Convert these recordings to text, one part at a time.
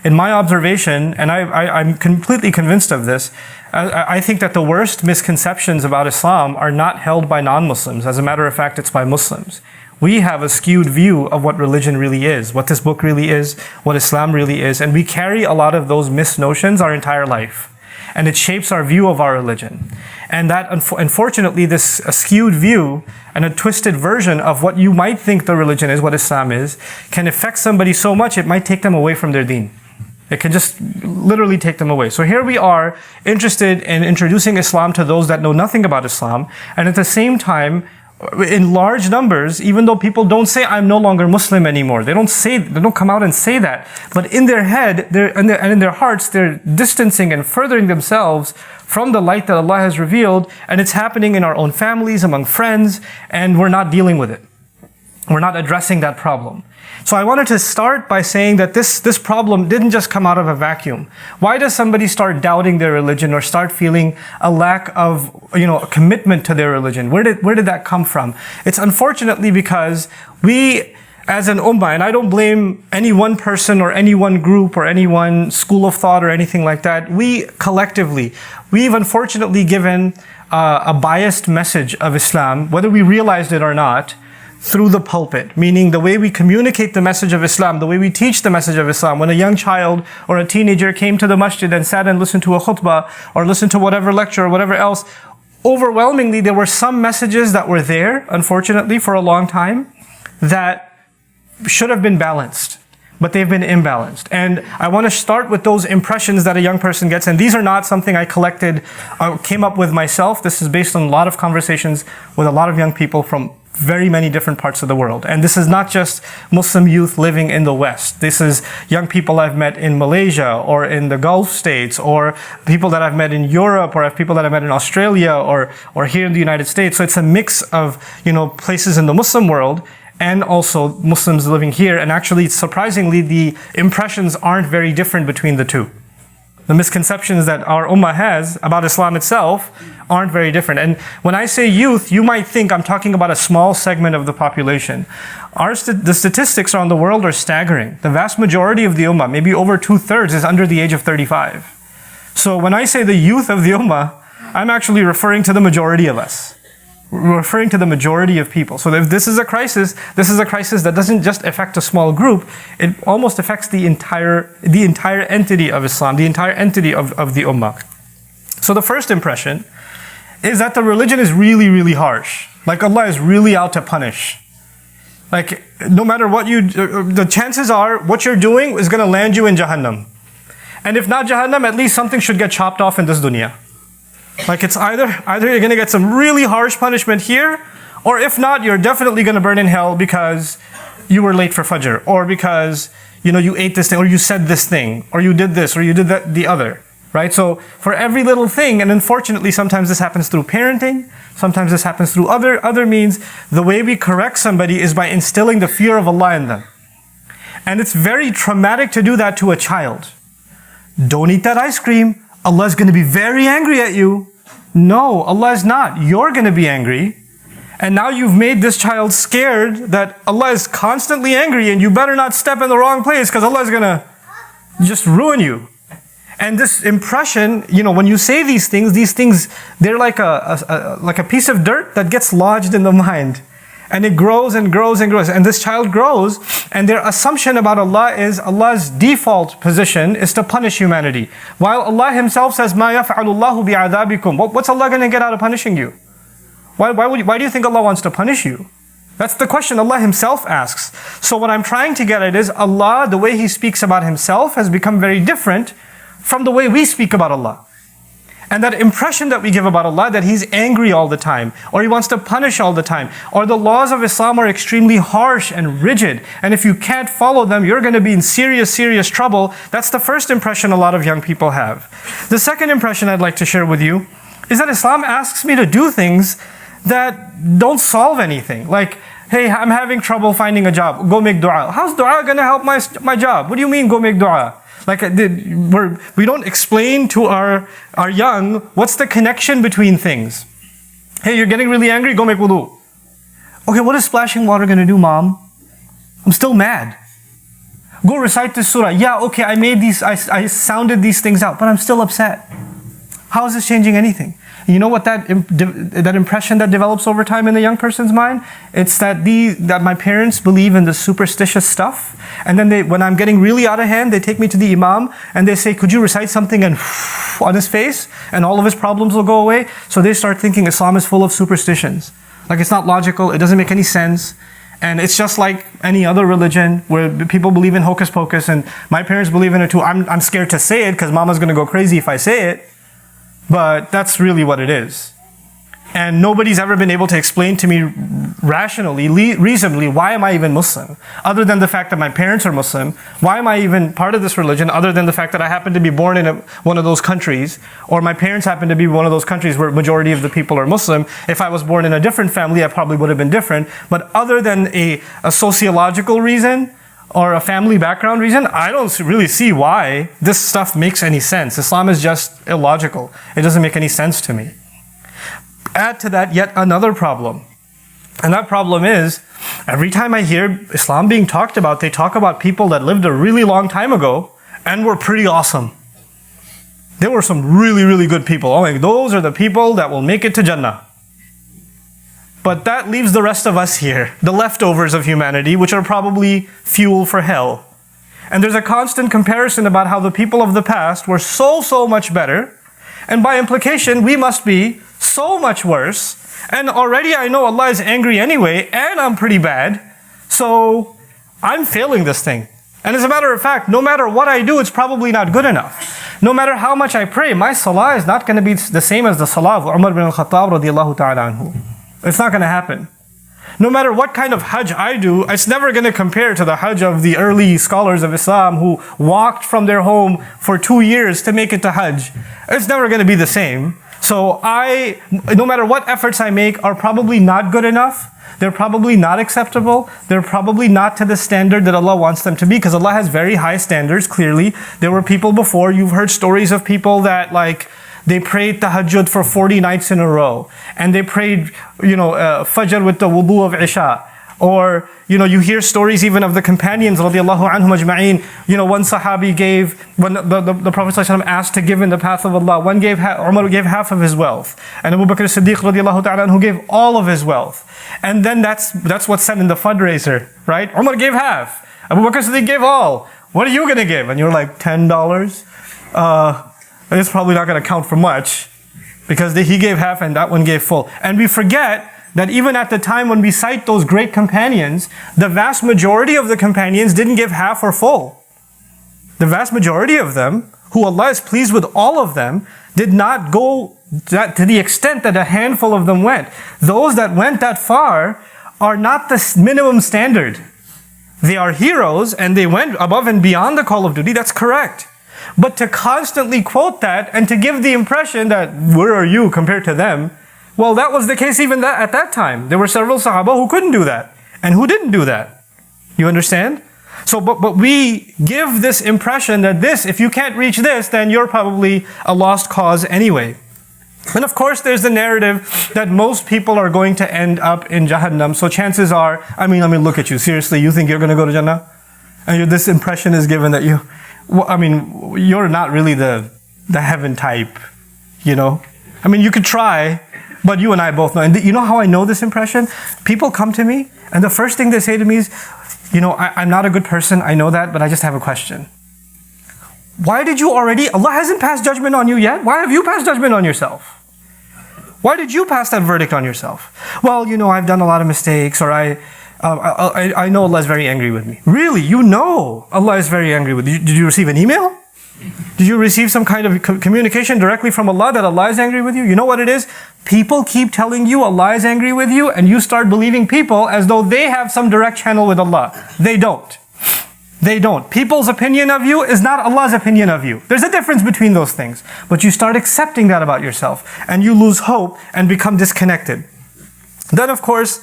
in my observation, and I'm completely convinced of this, I think that the worst misconceptions about Islam are not held by non-Muslims. As a matter of fact, it's by Muslims. We have a skewed view of what religion really is, what this book really is, what Islam really is, and we carry a lot of those misnotions our entire life. And it shapes our view of our religion. And that, unfortunately, this skewed view and a twisted version of what you might think the religion is, what Islam is, can affect somebody so much it might take them away from their deen. It can just literally take them away. So here we are, interested in introducing Islam to those that know nothing about Islam, and at the same time, in large numbers, even though people don't say, I'm no longer Muslim anymore. They don't come out and say that. But in their head, and in their hearts, they're distancing and furthering themselves from the light that Allah has revealed. And it's happening in our own families, among friends, and we're not dealing with it. We're not addressing that problem. So I wanted to start by saying that this problem didn't just come out of a vacuum. Why does somebody start doubting their religion or start feeling a lack of, a commitment to their religion? Where did that come from? It's unfortunately because we, as an ummah, and I don't blame any one person or any one group or any one school of thought or anything like that, we collectively, we've unfortunately given a biased message of Islam, whether we realized it or not, through the pulpit, meaning the way we communicate the message of Islam, the way we teach the message of Islam. When a young child or a teenager came to the masjid and sat and listened to a khutbah or listened to whatever lecture or whatever else, overwhelmingly there were some messages that were there, unfortunately, for a long time, that should have been balanced, but they've been imbalanced. And I want to start with those impressions that a young person gets. And these are not something I collected, came up with myself. This is based on a lot of conversations with a lot of young people from very many different parts of the world. And this is not just Muslim youth living in the West. This is young people I've met in Malaysia or in the Gulf states, or people that I've met in Europe, or people that I've met in Australia, or here in the United States. So it's a mix of, places in the Muslim world and also Muslims living here. And actually, surprisingly, the impressions aren't very different between the two. The misconceptions that our ummah has about Islam itself aren't very different. And when I say youth, you might think I'm talking about a small segment of the population. The statistics around the world are staggering. The vast majority of the ummah, maybe over 2/3, is under the age of 35. So when I say the youth of the ummah, I'm actually referring to the majority of us. We're referring to the majority of people. So if this is a crisis that doesn't just affect a small group, it almost affects the entire entity of Islam, the entire entity of the ummah. So the first impression is that the religion is really, really harsh. Like Allah is really out to punish. Like no matter what the chances are what you're doing is going to land you in Jahannam. And if not Jahannam, at least something should get chopped off in this dunya. Like it's either you're going to get some really harsh punishment here, or if not, you're definitely going to burn in hell because you were late for Fajr, or because you ate this thing, or you said this thing, or you did this, or you did that, the other, right? So for every little thing, and unfortunately sometimes this happens through parenting, sometimes this happens through other means, the way we correct somebody is by instilling the fear of Allah in them. And it's very traumatic to do that to a child. Don't eat that ice cream. Allah is going to be very angry at you. No, Allah is not. You're going to be angry. And now you've made this child scared that Allah is constantly angry and you better not step in the wrong place because Allah is going to just ruin you. And this impression, when you say these things, they're like a piece of dirt that gets lodged in the mind. And it grows and grows and grows. And this child grows, and their assumption about Allah is Allah's default position is to punish humanity. While Allah Himself says, مَا يَفْعَلُ اللَّهُ بِعَذَابِكُمْ. What's Allah going to get out of punishing you? Why do you think Allah wants to punish you? That's the question Allah Himself asks. So what I'm trying to get at is Allah, the way He speaks about Himself has become very different from the way we speak about Allah. And that impression that we give about Allah, that He's angry all the time, or He wants to punish all the time, or the laws of Islam are extremely harsh and rigid, and if you can't follow them, you're going to be in serious, serious trouble. That's the first impression a lot of young people have. The second impression I'd like to share with you is that Islam asks me to do things that don't solve anything. Like, hey, I'm having trouble finding a job. Go make dua. How's dua going to help my job? What do you mean, go make dua? Like we don't explain to our young what's the connection between things. Hey, you're getting really angry, go make wudu. Okay, what is splashing water going to do, Mom? I'm still mad. Go recite this surah. Yeah, okay, I sounded these things out, but I'm still upset. How is this changing anything? You know what that impression that develops over time in the young person's mind? It's that my parents believe in the superstitious stuff, and then when I'm getting really out of hand, they take me to the imam and they say, could you recite something and on his face, and all of his problems will go away? So they start thinking Islam is full of superstitions. Like it's not logical, it doesn't make any sense. And it's just like any other religion where people believe in hocus pocus, and my parents believe in it too. I'm scared to say it because mama's going to go crazy if I say it. But that's really what it is. And nobody's ever been able to explain to me rationally, reasonably, why am I even Muslim? Other than the fact that my parents are Muslim, why am I even part of this religion? Other than the fact that I happen to be born in one of those countries, or my parents happen to be one of those countries where majority of the people are Muslim. If I was born in a different family, I probably would have been different. But other than a sociological reason, or a family background reason, I don't really see why this stuff makes any sense. Islam is just illogical. It doesn't make any sense to me. Add to that yet another problem. And that problem is, every time I hear Islam being talked about, they talk about people that lived a really long time ago and were pretty awesome. There were some really, really good people. Oh, like, those are the people that will make it to Jannah. But that leaves the rest of us here, the leftovers of humanity, which are probably fuel for hell. And there's a constant comparison about how the people of the past were so much better. And by implication, we must be so much worse. And already I know Allah is angry anyway, and I'm pretty bad. So I'm failing this thing. And as a matter of fact, no matter what I do, it's probably not good enough. No matter how much I pray, my salah is not going to be the same as the salah of Umar bin al-Khattab radiallahu ta'ala anhu. It's not going to happen. No matter what kind of hajj I do, it's never going to compare to the hajj of the early scholars of Islam who walked from their home for 2 years to make it to hajj. It's never going to be the same. So no matter what efforts I make, are probably not good enough. They're probably not acceptable. They're probably not to the standard that Allah wants them to be, because Allah has very high standards, clearly. There were people before, you've heard stories of people that they prayed tahajjud for 40 nights in a row. And they prayed, fajr with the wudu of Isha. Or, you hear stories even of the companions, radiallahu anhum ajma'een. One sahabi gave, when the Prophet ﷺ asked to give in the path of Allah, Umar gave half of his wealth. And Abu Bakr as-Siddiq radiallahu ta'ala anhu gave all of his wealth. And then that's what's said in the fundraiser, right? Umar gave half. Abu Bakr as-Siddiq gave all. What are you going to give? And you're like, $10? It's probably not going to count for much, because he gave half and that one gave full. And we forget that even at the time when we cite those great companions, the vast majority of the companions didn't give half or full. The vast majority of them, who Allah is pleased with all of them, did not go to the extent that a handful of them went. Those that went that far are not the minimum standard. They are heroes and they went above and beyond the call of duty, that's correct. But to constantly quote that and to give the impression that, where are you compared to them? Well, that was the case even at that time. There were several Sahaba who couldn't do that and who didn't do that. You understand? So, but we give this impression that if you can't reach this, then you're probably a lost cause anyway. And of course, there's the narrative that most people are going to end up in Jahannam. So chances are, I mean, look at you. Seriously, you think you're going to go to Jannah? And this impression is given that you're not really the heaven type, you could try, but you and I both know. And you know how I know this impression? People come to me, and the first thing they say to me is, I'm not a good person, I know that, but I just have a question. Why did you already, Allah hasn't passed judgment on you yet? Why have you passed judgment on yourself? Why did you pass that verdict on yourself? Well, I've done a lot of mistakes, or I know Allah is very angry with me. Really? You know Allah is very angry with you. Did you receive an email? Did you receive some kind of communication directly from Allah that Allah is angry with you? You know what it is? People keep telling you Allah is angry with you, and you start believing people as though they have some direct channel with Allah. They don't. They don't. People's opinion of you is not Allah's opinion of you. There's a difference between those things. But you start accepting that about yourself, and you lose hope and become disconnected. Then, of course,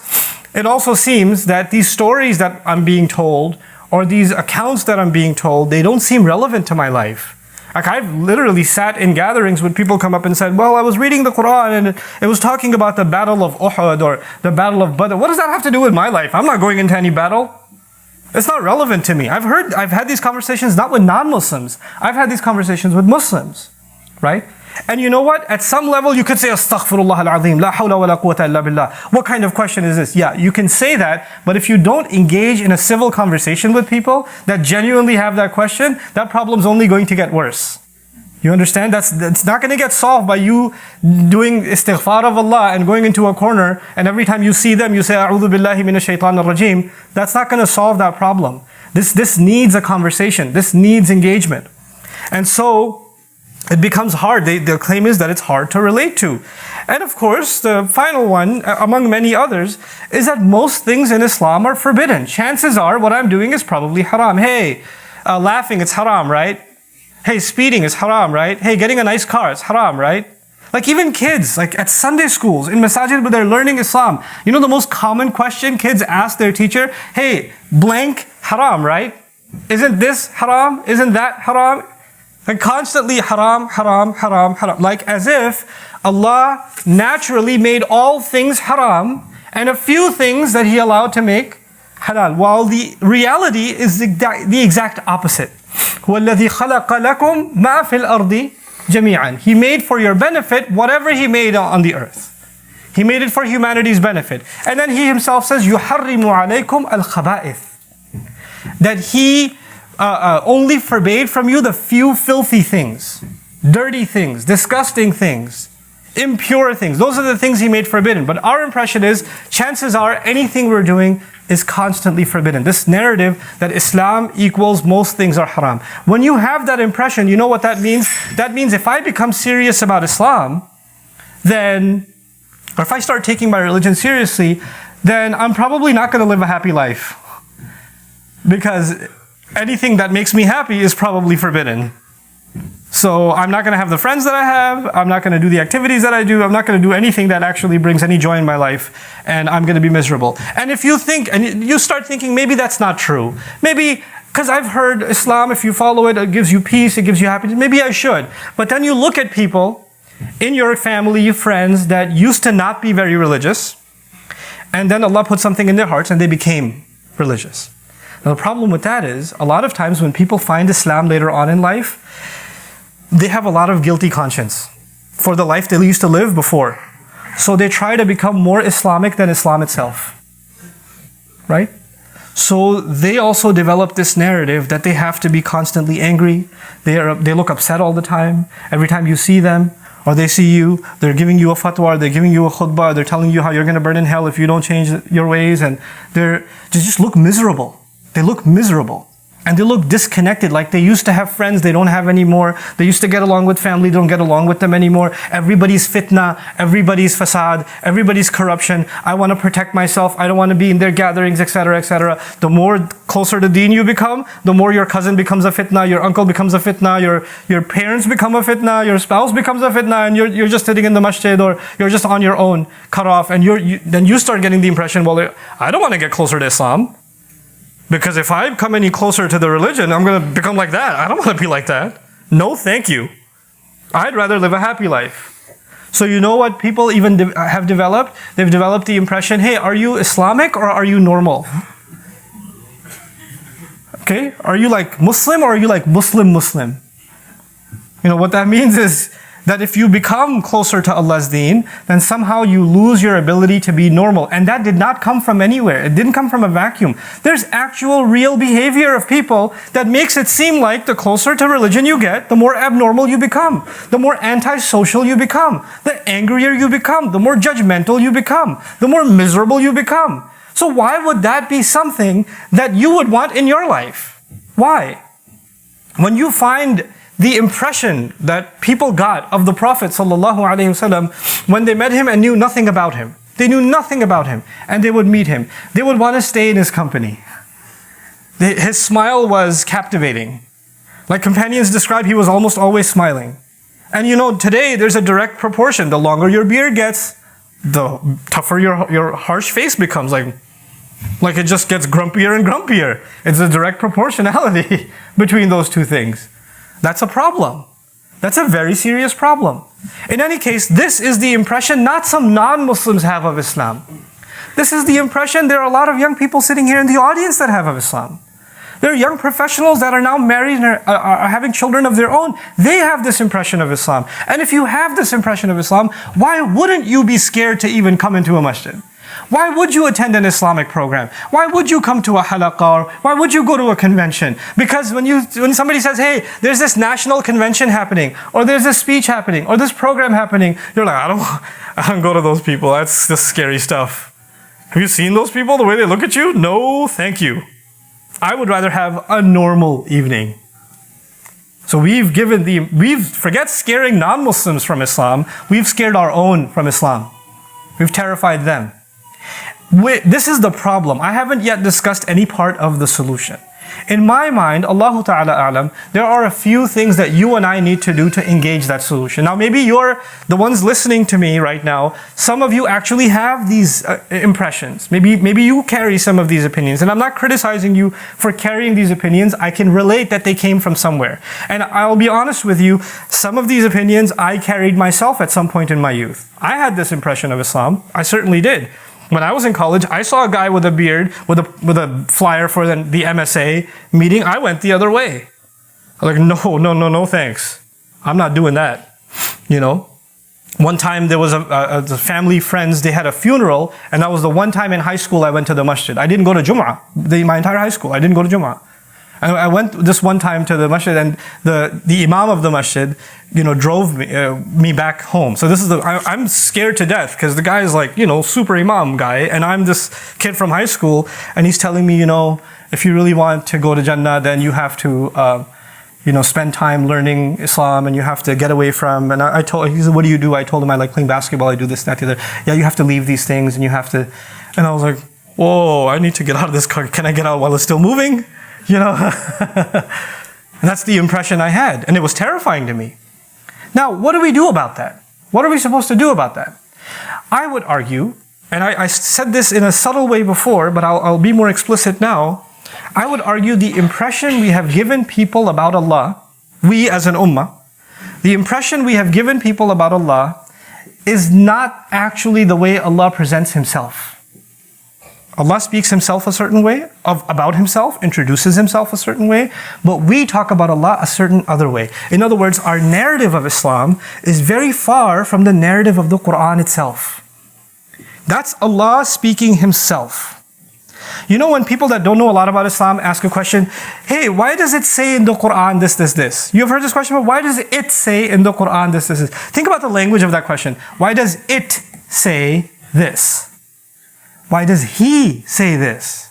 it also seems that these stories that I'm being told, or these accounts that I'm being told, they don't seem relevant to my life. Like, I've literally sat in gatherings when people come up and said, well, I was reading the Quran and it was talking about the battle of Uhud or the battle of Badr. What does that have to do with my life? I'm not going into any battle. It's not relevant to me. I've had these conversations not with non-Muslims. I've had these conversations with Muslims, right? And you know what? At some level, you could say, Astaghfirullah al-Azim, la hawla wa la quwwata illa billah. What kind of question is this? Yeah, you can say that, but if you don't engage in a civil conversation with people that genuinely have that question, that problem's only going to get worse. You understand? That's not going to get solved by you doing istighfar of Allah and going into a corner, and every time you see them, you say, A'udhu billahi minash shaitanir rajim. That's not going to solve that problem. This needs a conversation. This needs engagement. And so, it becomes hard. The claim is that it's hard to relate to. And of course, the final one, among many others, is that most things in Islam are forbidden. Chances are what I'm doing is probably haram. Hey, laughing, it's haram, right? Hey, speeding is haram, right? Hey, getting a nice car, it's haram, right? Like even kids, like at Sunday schools, in masajid where they're learning Islam, you know the most common question kids ask their teacher? Hey, blank, haram, right? Isn't this haram? Isn't that haram? And constantly haram, haram, haram, haram. Like as if Allah naturally made all things haram and a few things that He allowed to make halal. While the reality is the exact opposite. وَالَّذِي خَلَقَ لَكُمْ مَا فِي الْأَرْضِ جَمِيعًا. He made for your benefit whatever He made on the earth. He made it for humanity's benefit. And then He Himself says, يُحَرِّمُ عَلَيْكُمْ الْخَبَائِثِ. That He only forbade from you the few filthy things, dirty things, disgusting things, impure things. Those are the things He made forbidden. But our impression is, chances are anything we're doing is constantly forbidden. This narrative that Islam equals most things are haram. When you have that impression, you know what that means? That means if I become serious about Islam, then, or if I start taking my religion seriously, then I'm probably not going to live a happy life. Because anything that makes me happy is probably forbidden. So I'm not going to have the friends that I have, I'm not going to do the activities that I do, I'm not going to do anything that actually brings any joy in my life, and I'm going to be miserable. And if you think, and you start thinking, maybe that's not true. Maybe, because I've heard Islam, if you follow it, it gives you peace, it gives you happiness, maybe I should. But then you look at people in your family, your friends, that used to not be very religious, and then Allah put something in their hearts and they became religious. Now the problem with that is, a lot of times when people find Islam later on in life, they have a lot of guilty conscience for the life they used to live before. So they try to become more Islamic than Islam itself. Right? So they also develop this narrative that they have to be constantly angry. They look upset all the time. Every time you see them, or they see you, they're giving you a fatwa, they're giving you a khutbah, they're telling you how you're going to burn in hell if you don't change your ways, and they just look miserable. They look miserable. And they look disconnected, like they used to have friends they don't have anymore. They used to get along with family, they don't get along with them anymore. Everybody's fitna, everybody's fasad, everybody's corruption. I want to protect myself, I don't want to be in their gatherings, etc., etc. The more closer to deen you become, the more your cousin becomes a fitna, your uncle becomes a fitna, your parents become a fitna, your spouse becomes a fitna, and you're just sitting in the masjid, or you're just on your own, cut off, and then you start getting the impression, well, I don't want to get closer to Islam. Because if I come any closer to the religion, I'm going to become like that. I don't want to be like that. No, thank you. I'd rather live a happy life. So you know what people even have developed? They've developed the impression, hey, are you Islamic or are you normal? Okay? Are you like Muslim or are you like Muslim? You know, what that means is that if you become closer to Allah's deen, then somehow you lose your ability to be normal. And that did not come from anywhere. It didn't come from a vacuum. There's actual real behavior of people that makes it seem like the closer to religion you get, the more abnormal you become, the more antisocial you become, the angrier you become, the more judgmental you become, the more miserable you become. So why would that be something that you would want in your life? Why? When you find the impression that people got of the Prophet ﷺ when they met him and knew nothing about him. They knew nothing about him, and they would meet him. They would want to stay in his company. His smile was captivating. Like companions describe, he was almost always smiling. And you know, today there's a direct proportion. The longer your beard gets, the tougher your harsh face becomes. Like it just gets grumpier and grumpier. It's a direct proportionality between those two things. That's a problem. That's a very serious problem. In any case, this is the impression not some non-Muslims have of Islam. This is the impression there are a lot of young people sitting here in the audience that have of Islam. There are young professionals that are now married and are having children of their own. They have this impression of Islam. And if you have this impression of Islam, why wouldn't you be scared to even come into a masjid? Why would you attend an Islamic program? Why would you come to a halaqah? Why would you go to a convention? Because when somebody says, hey, there's this national convention happening, or there's this speech happening, or this program happening, you're like, I don't go to those people. That's just scary stuff. Have you seen those people, the way they look at you? No, thank you. I would rather have a normal evening. So forget scaring non-Muslims from Islam, we've scared our own from Islam. We've terrified them. This is the problem. I haven't yet discussed any part of the solution. In my mind, Allahu Ta'ala A'lam, there are a few things that you and I need to do to engage that solution. Now maybe you're the ones listening to me right now, some of you actually have these impressions. Maybe you carry some of these opinions. And I'm not criticizing you for carrying these opinions. I can relate that they came from somewhere. And I'll be honest with you, some of these opinions I carried myself at some point in my youth. I had this impression of Islam. I certainly did. When I was in college, I saw a guy with a beard, with a flyer for the MSA meeting. I went the other way. I was like, no, thanks. I'm not doing that. You know? One time there was a family, friends, they had a funeral, and that was the one time in high school I went to the masjid. I didn't go to Jum'ah. My entire high school, I didn't go to Jum'ah. I went this one time to the masjid, and the imam of the masjid, drove me back home. So I'm scared to death because the guy is like, super imam guy, and I'm this kid from high school, and he's telling me, if you really want to go to Jannah, then you have to, spend time learning Islam, and you have to get away from. And he said, what do you do? I told him I like playing basketball. I do this, that, the other. Yeah, you have to leave these things, and you have to. And I was like, whoa, I need to get out of this car. Can I get out while it's still moving? And that's the impression I had. And it was terrifying to me. Now, what do we do about that? What are we supposed to do about that? I would argue, and I said this in a subtle way before, but I'll be more explicit now. I would argue the impression we have given people about Allah, we as an ummah, the impression we have given people about Allah is not actually the way Allah presents Himself. Allah speaks Himself a certain way, about Himself, introduces Himself a certain way, but we talk about Allah a certain other way. In other words, our narrative of Islam is very far from the narrative of the Quran itself. That's Allah speaking Himself. When people that don't know a lot about Islam ask a question, hey, why does it say in the Quran this, this, this? You've heard this question, but why does it say in the Quran this, this, this? Think about the language of that question. Why does it say this? Why does He say this?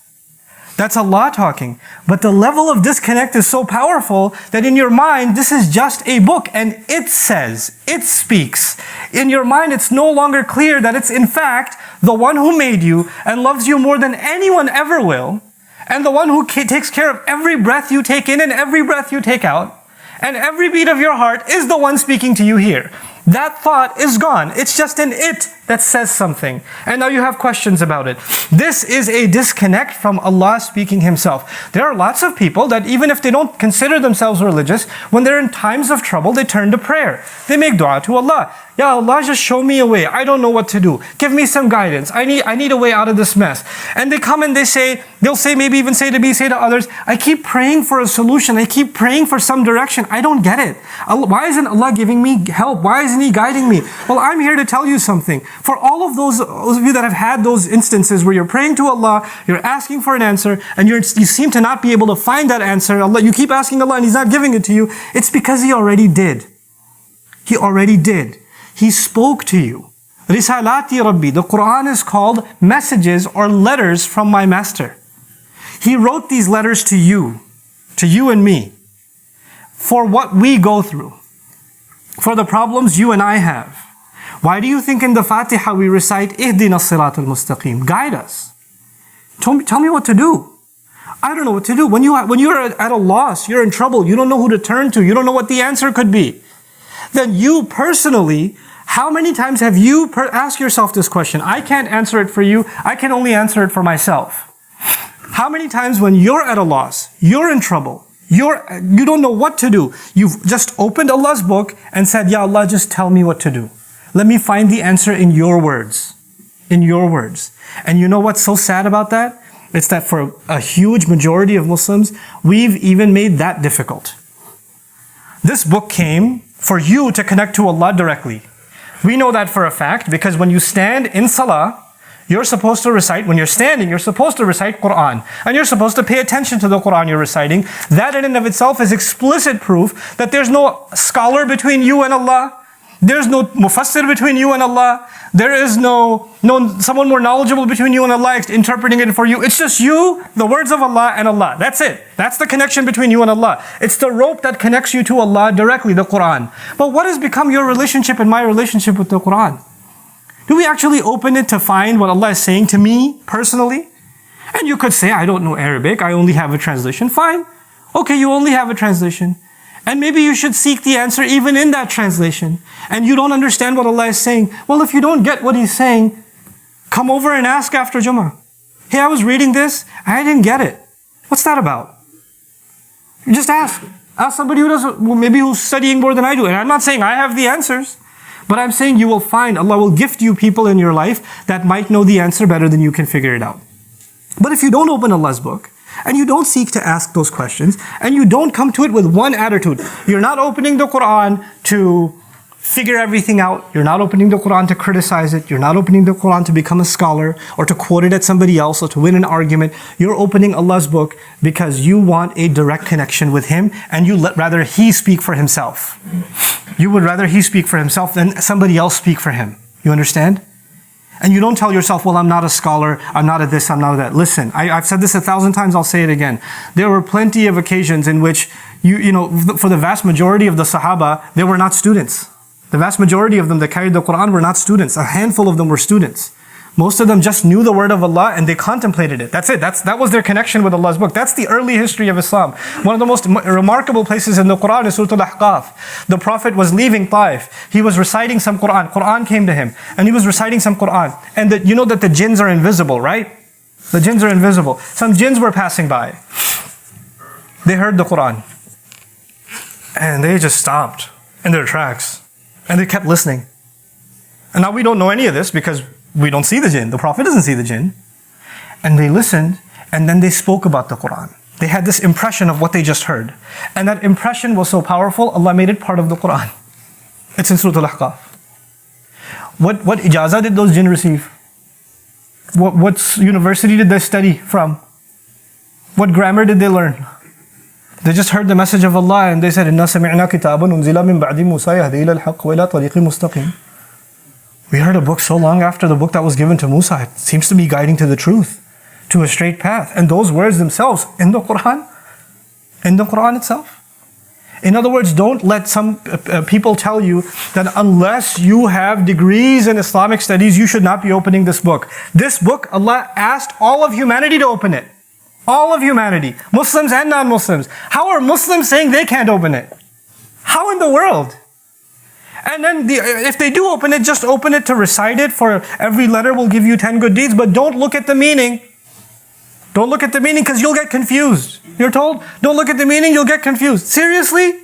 That's Allah talking. But the level of disconnect is so powerful that in your mind, this is just a book and it says, it speaks. In your mind, it's no longer clear that it's in fact the one who made you and loves you more than anyone ever will, and the one who takes care of every breath you take in and every breath you take out, and every beat of your heart is the one speaking to you here. That thought is gone. It's just an it that says something. And now you have questions about it. This is a disconnect from Allah speaking Himself. There are lots of people that even if they don't consider themselves religious, when they're in times of trouble, they turn to prayer. They make dua to Allah. Ya Allah, just show me a way. I don't know what to do. Give me some guidance. I need a way out of this mess. And they come and they'll say, maybe even say to me, say to others, I keep praying for a solution. I keep praying for some direction. I don't get it. Why isn't Allah giving me help? Why isn't He guiding me? Well, I'm here to tell you something. For all of those of you that have had those instances where you're praying to Allah, you're asking for an answer, and you seem to not be able to find that answer, you keep asking Allah and He's not giving it to you, it's because He already did. He already did. He spoke to you. Risalati Rabbi. The Quran is called messages or letters from my Master. He wrote these letters to you and me, for what we go through, for the problems you and I have. Why do you think in the Fatiha we recite, Ihdina as-sirat al-mustaqim, guide us? Tell me what to do. I don't know what to do. When you're at a loss, you're in trouble, you don't know who to turn to, you don't know what the answer could be. Then you personally, how many times have you asked yourself this question? I can't answer it for you. I can only answer it for myself. How many times when you're at a loss, you're in trouble, you don't know what to do, you've just opened Allah's book and said, Ya Allah, just tell me what to do. Let me find the answer in your words. In your words. And you know what's so sad about that? It's that for a huge majority of Muslims, we've even made that difficult. This book came for you to connect to Allah directly. We know that for a fact because when you stand in salah, you're supposed to recite, when you're standing, you're supposed to recite Quran. And you're supposed to pay attention to the Quran you're reciting. That in and of itself is explicit proof that there's no scholar between you and Allah. There's no mufassir between you and Allah. There is no someone more knowledgeable between you and Allah interpreting it for you. It's just you, the words of Allah, and Allah. That's it. That's the connection between you and Allah. It's the rope that connects you to Allah directly, the Quran. But what has become your relationship and my relationship with the Quran? Do we actually open it to find what Allah is saying to me personally? And you could say, I don't know Arabic, I only have a translation. Fine. Okay, you only have a translation. And maybe you should seek the answer even in that translation. And you don't understand what Allah is saying. Well, if you don't get what He's saying, come over and ask after Jummah. Hey, I was reading this, I didn't get it. What's that about? You just ask. Ask somebody who does, well, maybe who's studying more than I do. And I'm not saying I have the answers. But I'm saying you will find, Allah will gift you people in your life that might know the answer better than you can figure it out. But if you don't open Allah's book, and you don't seek to ask those questions, and you don't come to it with one attitude, you're not opening the Quran to figure everything out, you're not opening the Quran to criticize it, you're not opening the Quran to become a scholar, or to quote it at somebody else, or to win an argument, you're opening Allah's book because you want a direct connection with Him, and you let rather He speak for Himself. You would rather He speak for Himself than somebody else speak for Him. You understand? And you don't tell yourself, well, I'm not a scholar, I'm not a this, I'm not a that. Listen, I've said this 1,000 times, I'll say it again. There were plenty of occasions in which, for the vast majority of the Sahaba, they were not students. The vast majority of them that carried the Quran were not students. A handful of them were students. Most of them just knew the word of Allah and they contemplated it. That's it. That was their connection with Allah's book. That's the early history of Islam. One of the most remarkable places in the Quran is Surah Al-Ahqaf. The Prophet was leaving Taif. He was reciting some Quran. Quran came to him and he was reciting some Quran. And you know that the jinns are invisible, right? The jinns are invisible. Some jinns were passing by. They heard the Quran. And they just stopped in their tracks. And they kept listening. And now we don't know any of this because we don't see the jinn. The Prophet doesn't see the jinn. And they listened, and then they spoke about the Quran. They had this impression of what they just heard. And that impression was so powerful, Allah made it part of the Quran. It's in Surah Al-Ahqaf. What ijazah did those jinn receive? What university did they study from? What grammar did they learn? They just heard the message of Allah and they said, إِنَّا سَمِعْنَا كِتَابًا أُنزِلَ مِن بَعْدِ مُوسَى يَهْدِي إِلَى الْحَقِّ وَإِلَى طَرِيقٍ مُسْتَقِيمٍ. We heard a book so long after the book that was given to Musa. It seems to be guiding to the truth, to a straight path. And those words themselves in the Quran itself. In other words, don't let some people tell you that unless you have degrees in Islamic studies, you should not be opening this book. This book, Allah asked all of humanity to open it. All of humanity, Muslims and non-Muslims. How are Muslims saying they can't open it? How in the world? And then if they do open it, just open it to recite it. For every letter will give you 10 good deeds, but don't look at the meaning. Don't look at the meaning because you'll get confused. You're told, don't look at the meaning, you'll get confused. Seriously?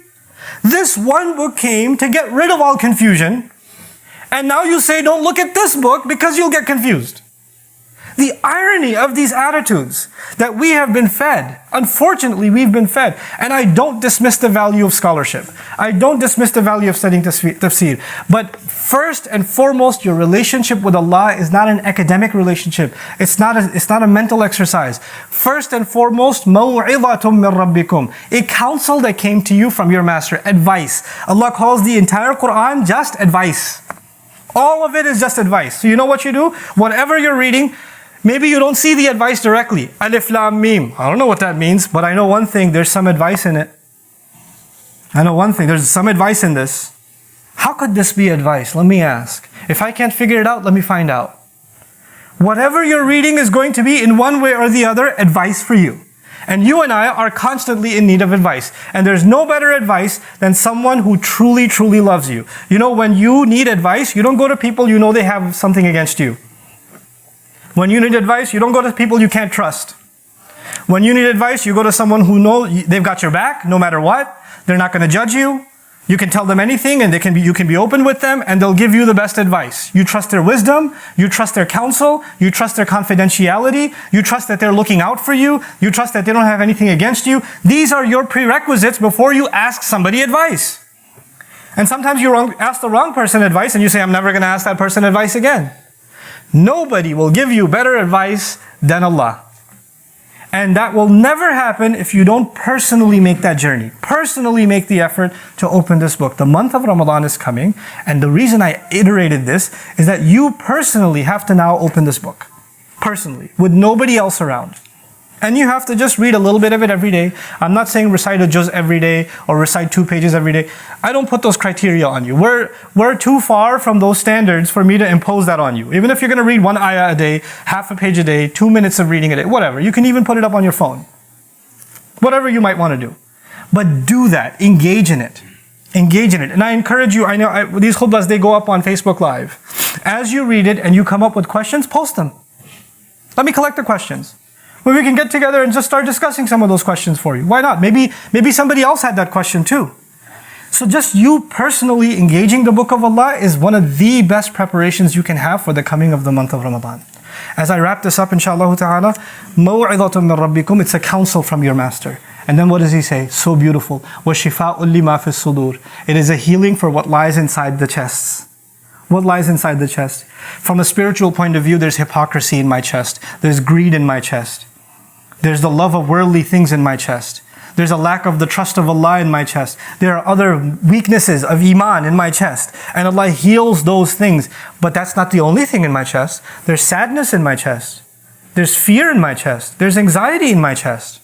This one book came to get rid of all confusion, and now you say don't look at this book because you'll get confused. The irony of these attitudes that we have been fed, unfortunately we've been fed, and I don't dismiss the value of scholarship. I don't dismiss the value of studying tafseer. But first and foremost, your relationship with Allah is not an academic relationship. It's not a mental exercise. First and foremost, مَوْعِظَةٌ مِّن رَبِّكُمْ. A counsel that came to you from your master, advice. Allah calls the entire Quran just advice. All of it is just advice. So you know what you do? Whatever you're reading, maybe you don't see the advice directly. Alif Lam Mim. I don't know what that means, but I know one thing, there's some advice in it. I know one thing, there's some advice in this. How could this be advice? Let me ask. If I can't figure it out, let me find out. Whatever you're reading is going to be, in one way or the other, advice for you. And you and I are constantly in need of advice. And there's no better advice than someone who truly, truly loves you. You know, when you need advice, you don't go to people you know they have something against you. When you need advice, you don't go to people you can't trust. When you need advice, you go to someone who knows they've got your back no matter what. They're not going to judge you. You can tell them anything and you can be open with them and they'll give you the best advice. You trust their wisdom, you trust their counsel, you trust their confidentiality, you trust that they're looking out for you, you trust that they don't have anything against you. These are your prerequisites before you ask somebody advice. And sometimes you ask the wrong person advice and you say, I'm never going to ask that person advice again. Nobody will give you better advice than Allah. And that will never happen if you don't personally make that journey. Personally make the effort to open this book. The month of Ramadan is coming, and the reason I iterated this is that you personally have to now open this book. Personally, with nobody else around. And you have to just read a little bit of it every day. I'm not saying recite a juz every day or recite 2 pages every day. I don't put those criteria on you. We're too far from those standards for me to impose that on you. Even if you're going to read 1 ayah a day, half a page a day, 2 minutes of reading a day, whatever. You can even put it up on your phone. Whatever you might want to do. But do that. Engage in it. Engage in it. And I encourage you, I know these khutbahs, they go up on Facebook Live. As you read it and you come up with questions, post them. Let me collect the questions. Well, we can get together and just start discussing some of those questions for you. Why not? Maybe somebody else had that question too. So just you personally engaging the book of Allah is one of the best preparations you can have for the coming of the month of Ramadan. As I wrap this up, inshallah ta'ala, مَوْعِظَةٌ مِّن رَبِّكُمْ, it's a counsel from your master. And then what does he say? So beautiful. وَشِفَاءٌ لِمَا فِي الصُّدُورِ. It is a healing for what lies inside the chests. What lies inside the chest? From a spiritual point of view, there's hypocrisy in my chest. There's greed in my chest. There's the love of worldly things in my chest. There's a lack of the trust of Allah in my chest. There are other weaknesses of iman in my chest. And Allah heals those things. But that's not the only thing in my chest. There's sadness in my chest. There's fear in my chest. There's anxiety in my chest.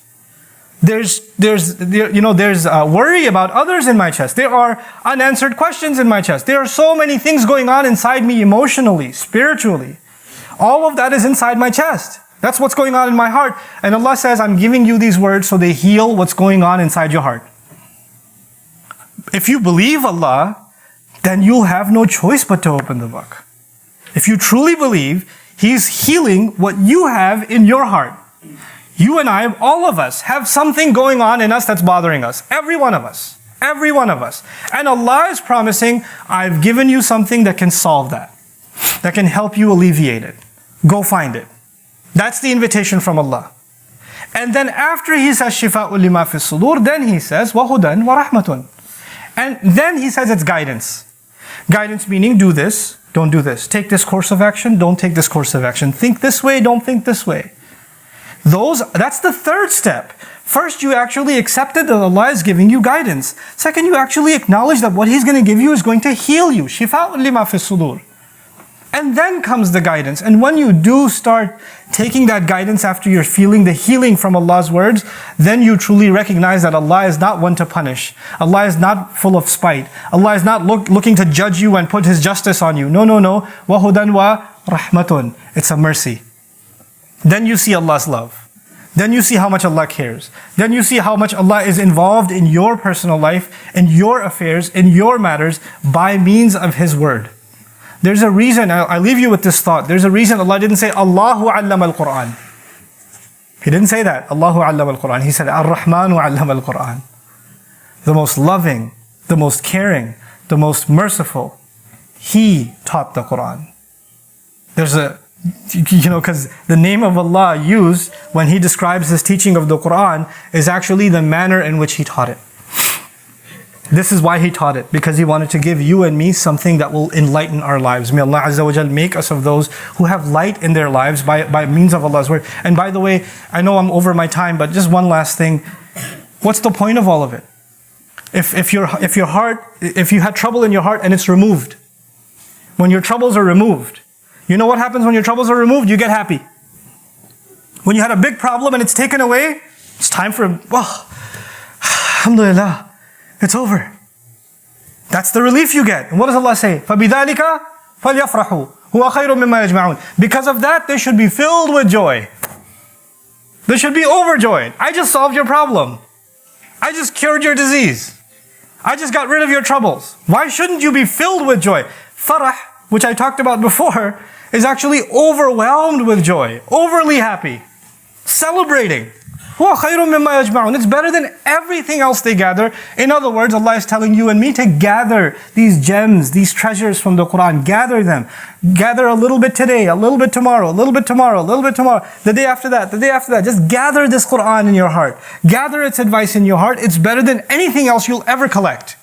There's worry about others in my chest. There are unanswered questions in my chest. There are so many things going on inside me emotionally, spiritually. All of that is inside my chest. That's what's going on in my heart. And Allah says, I'm giving you these words so they heal what's going on inside your heart. If you believe Allah, then you'll have no choice but to open the book. If you truly believe, He's healing what you have in your heart. You and I, all of us, have something going on in us that's bothering us. Every one of us. Every one of us. And Allah is promising, I've given you something that can solve that. That can help you alleviate it. Go find it. That's the invitation from Allah. And then after He says, شِفَاءٌ لِمَا فِي الصُّدُورِ, then He says, وَهُدًى وَرَحْمَةٌ. And then He says it's guidance. Guidance meaning do this, don't do this. Take this course of action, don't take this course of action. Think this way, don't think this way. That's the third step. First, you actually accepted that Allah is giving you guidance. Second, you actually acknowledge that what He's going to give you is going to heal you. شِفَاءٌ لِمَا فِي الصُّدُورِ. And then comes the guidance. And when you do start taking that guidance after you're feeling the healing from Allah's words, then you truly recognize that Allah is not one to punish. Allah is not full of spite. Allah is not looking to judge you and put His justice on you. No. وَهُدًى وَرَحْمَةٌ. It's a mercy. Then you see Allah's love. Then you see how much Allah cares. Then you see how much Allah is involved in your personal life, in your affairs, in your matters, by means of His word. There's a reason, I leave you with this thought. There's a reason Allah didn't say, Allahu allama al-Quran. He didn't say that, Allahu allama al-Quran. He said, Ar-Rahmanu allama al-Quran. The most loving, the most caring, the most merciful. He taught the Quran. Because the name of Allah used when He describes His teaching of the Quran is actually the manner in which He taught it. This is why He taught it, because He wanted to give you and me something that will enlighten our lives. May Allah Azza wa Jal make us of those who have light in their lives by means of Allah's word. And by the way, I know I'm over my time, but just one last thing. What's the point of all of it? If you had trouble in your heart and it's removed, when your troubles are removed, you know what happens when your troubles are removed? You get happy. When you had a big problem and it's taken away, it's time for, alhamdulillah. It's over. That's the relief you get. And what does Allah say? فَبِذَلِكَ فَلْيَفْرَحُوا هُوَ خَيْرٌ مِّمَّا يَجْمَعُونَ. Because of that, they should be filled with joy. They should be overjoyed. I just solved your problem. I just cured your disease. I just got rid of your troubles. Why shouldn't you be filled with joy? Farah, which I talked about before, is actually overwhelmed with joy, overly happy, celebrating. هُوَ خَيْرٌ مِّمَّا يَجْمَعُونَ. It's better than everything else they gather. In other words, Allah is telling you and me to gather these gems, these treasures from the Quran. Gather them. Gather a little bit today, a little bit tomorrow, a little bit tomorrow, a little bit tomorrow, the day after that, the day after that. Just gather this Quran in your heart. Gather its advice in your heart. It's better than anything else you'll ever collect.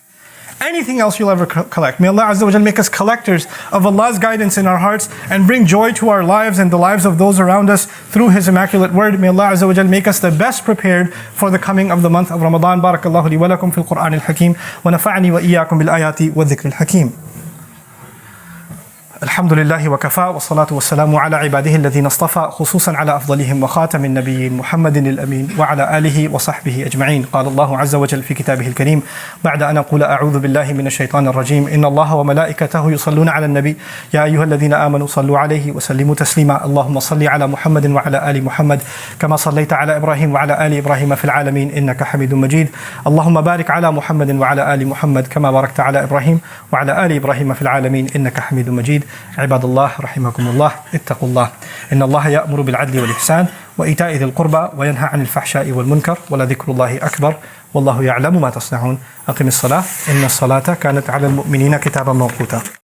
Anything else you'll ever collect. May Allah Azza wa Jal make us collectors of Allah's guidance in our hearts and bring joy to our lives and the lives of those around us through His immaculate word. May Allah Azza wa Jal make us the best prepared for the coming of the month of Ramadan. Barakallahu li wa lakum fil Qur'an al-Hakim wa nafa'ani wa iyyakum bil ayati wa dhikr al-Hakim. الحمد لله وكفى والصلاة والسلام على عباده الذين اصطفى خصوصا على أفضلهم وخاتم النبيين محمد الأمين وعلى آله وصحبه أجمعين. قال الله عز وجل في كتابه الكريم بعد أن أقول أعوذ بالله من الشيطان الرجيم إن الله وملائكته يصلون على النبي يا أيها الذين آمنوا صلوا عليه وسلموا تسليما اللهم صل على محمد وعلى آل محمد كما صليت على إبراهيم وعلى آل إبراهيم في العالمين إنك حميد مجيد اللهم بارك على محمد وعلى آل محمد كما باركت على إبراهيم وعلى آل إبراهيم في العالمين إنك حميد مجيد. عباد الله رحمكم الله اتقوا الله إن الله يأمر بالعدل والإحسان وإيتاء ذي القربى وينهى عن الفحشاء والمنكر ولذكر الله أكبر والله يعلم ما تصنعون. أقم الصلاة إن الصلاة كانت على المؤمنين كتابا موقوتا.